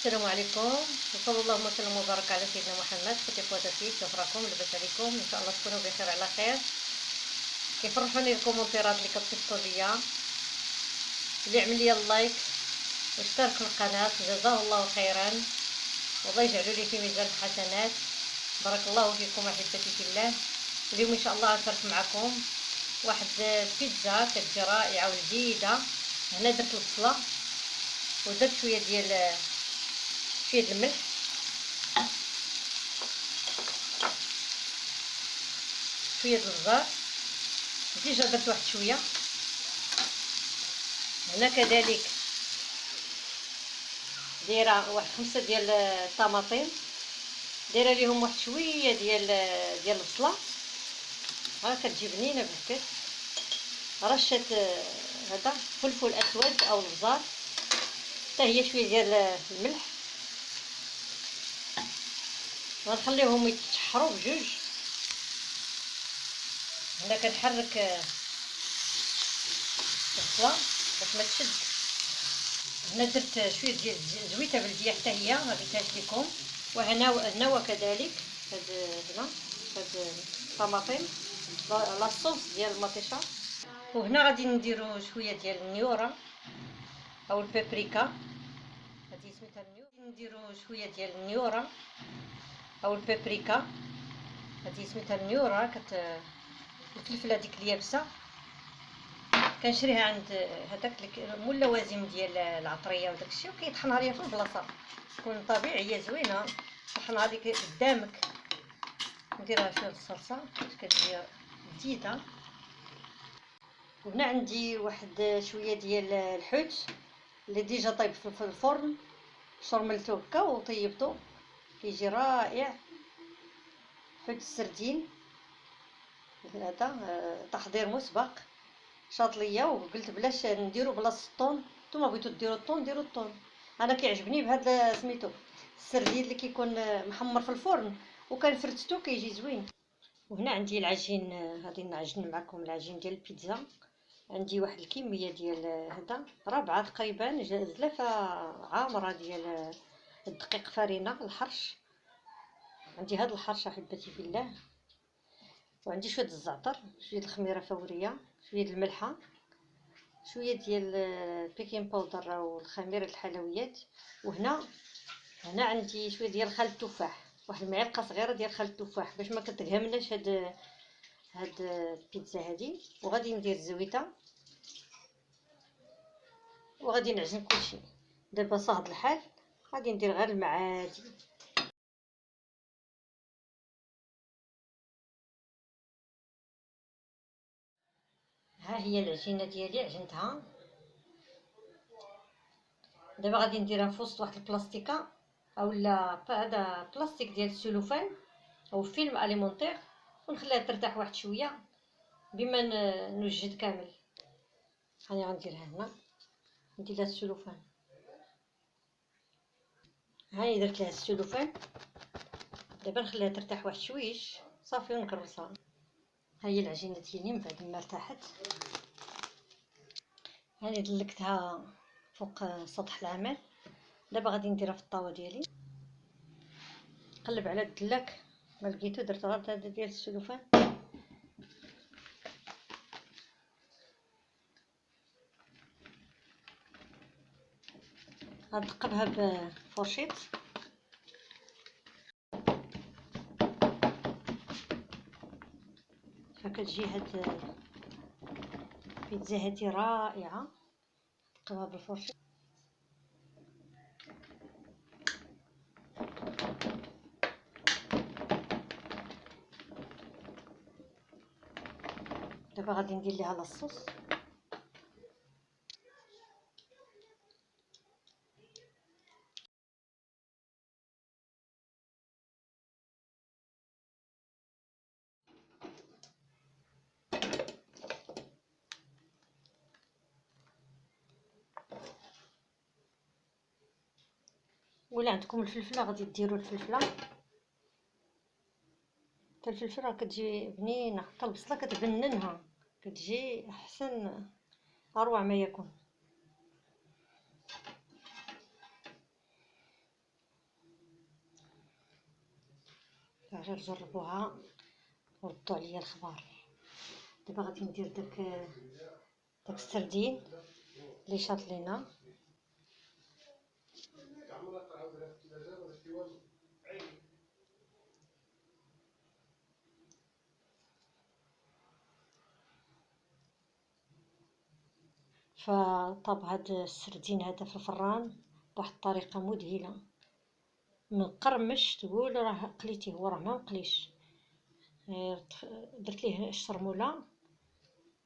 السلام عليكم، وصلى اللهم وسلم وبارك على سيدنا محمد. خوتي خواتاتي، كيف راكم؟ لاباس عليكم؟ ان شاء الله تكونوا بخير على خير. كيفرحوني الكومونتيرات اللي كتصيفطوا ليا، اللي عمل لي اللايك واشترك في القناه جزاه الله خيرا، والله يجعلوا لي في ميزان الحسنات. بارك الله فيكم احبتي في الله. اليوم ان شاء الله غنشارك معكم واحد بيتزا كتجي رائعه ولذيذه. هنا درت البصله ودرت شويه ديال الملح، شويه الزهر، ديجا درت واحد شويه. هنا كذلك دايره واحد 5 ديال الطماطم، دايره ليهم واحد شويه ديال البصله. ها كتجي بنينه بهكاك. رشه هذا فلفل اسود او البزار، حتى هي شويه ديال الملح. غنخليهم يتشحروا بجوج. هنا كنحرك البصله باش ما تشد. هنا درت شويه ديال زويته بلديه حتى هي ما قلتهاش لكم. وهنا وكذلك هنا هاد الطماطم لاصوص ديال المطيشه. وهنا غادي نديرو شويه ديال النيوره او البابريكا، هذه سميتها النيوره. نديرو شويه ديال النيوره او البابريكا، هذه سميتها النيوره. الفلفله ديك اليابسه كنشريها عند هذاك مول لوازم ديال العطريه وداك الشيء، وكيطحنها ليا في البلاصه، تكون طبيعيه زوينه. طحنها لك قدامك. نديرها شويه الصلصه باش كتجي لذيذه. وهنا عندي واحد شويه ديال الحوت اللي ديجا طيب في الفرن، شرملته هكا وطيبته، كيجي رائع. حوت السردين هذا تحضير مسبق شاط ليا، وقلت بلاش نديرو بلاصه الطون. نتوما بغيتو ديروا الطون ديروا الطون، انا كيعجبني بهذا سميتو السردين اللي كيكون محمر في الفرن وكنفرتتو كيجي زوين. وهنا عندي العجين، غادي نعجن معكم العجين ديال البيتزا. عندي واحد الكميه ديال هذا ربعه تقريبا زلافه عامره ديال الدقيق فرينه الحرش. عندي هذا الحرش احبتي في الله. وعندي شويه الزعتر، شويه الخميره فوريه، شويه الملحه، شويه ديال البيكين باودر او الخميره الحلويات. وهنا عندي شويه ديال خل التفاح، واحد المعلقه صغيره ديال خل التفاح باش ما كتغمناش هاد البيتزا هادي. وغادي ندير الزويته وغادي نعجن كلشي. دابا صاهد الحال، غادي ندير غير الماء عادي. ها هي العجينه ديالي عجنتها. دابا غادي نديرها في وسط واحد البلاستيكه اولا هذا بلاستيك ديال السلوفان او فيلم اليمونتير، ونخليها ترتاح واحد شويه بما نوجد كامل. هاني غنديرها هنا، ندير لها السلوفان. هاني درت لها السلوفان. دابا نخليها ترتاح واحد شويش صافي ونكرسها. ها هي العجينه ديالي من بعد ما ارتاحت. هاني دلكتها فوق سطح العمل. دابا غادي نديرها في الطاوه ديالي، نقلب على الدلاك. ما لقيتو درت غير هذا ديال السلوفان. غنثقبها بفورشيط. فكتجي هاد البيتزا هادي رائعه. نثقبها بالفورشيط. دابا غادي ندير ليها لاصوص. ولا عندكم الفلفله غادي ديروا الفلفله. حتى الفلفله كتجي بنينه، حتى البصله كتبننها، كتجي احسن اروع ما يكون. فغير جربوها وردوا عليا الخبار. دابا غادي ندير داك السردين اللي شاط لينا. فطاب هاد السردين هذا في الفران بواحد الطريقه مذهله، مقرمش تقول راه قليتيه، هو راه ما مقليش، درت ليه الشرموله،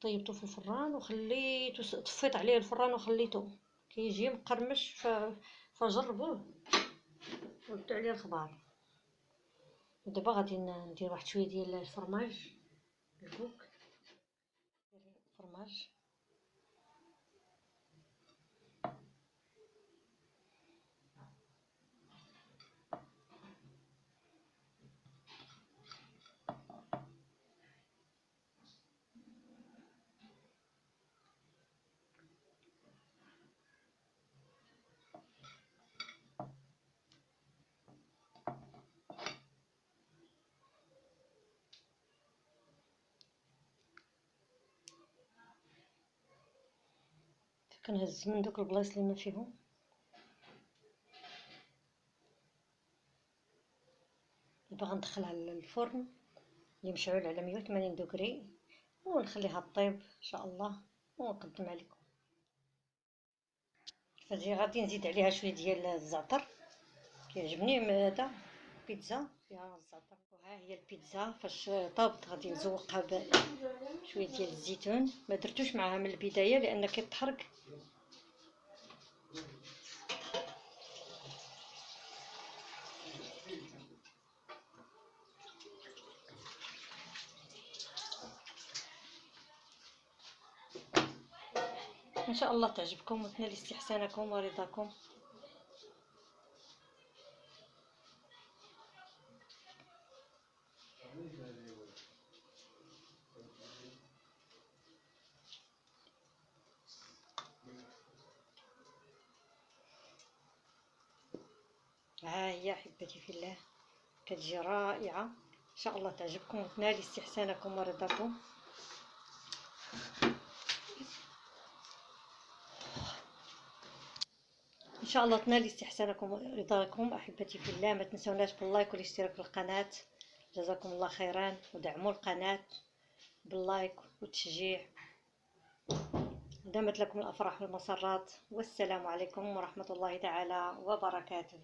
طيبته في الفران وخليته، طفيت عليه الفران وخليته كيجي مقرمش. فجربوه وردوا عليه الخبار. دابا غادي ندير واحد شويه ديال الفرماج، الكوك فرماج. كنهز من دوك البلايص اللي ما فيهم. دابا غندخلها للفرن اللي مشعول على 180 دوغري ونخليها طيب ان شاء الله ونقدم عليكم. فهادي غادي نزيد عليها شويه ديال الزعتر، كيعجبني هذا بيتزا فيها الزعتر. وها هي البيتزا فاش طابت غادي نزوقها بشويه ديال الزيتون، ما درتوش معاها من البدايه لان كيتحرق. ان شاء الله تعجبكم وتنال استحسانكم ورضاكم. ها هي احبتي في الله، كتجي رائعه، ان شاء الله تعجبكم وتنال استحسانكم ورضاكم. ان شاء الله تنال استحسانكم ورضاكم احبتي في الله. ما تنسوناش باللايك والاشتراك في القناه، جزاكم الله خيرا، ودعموا القناه باللايك والتشجيع. دامت لكم الافراح والمسرات، والسلام عليكم ورحمه الله تعالى وبركاته.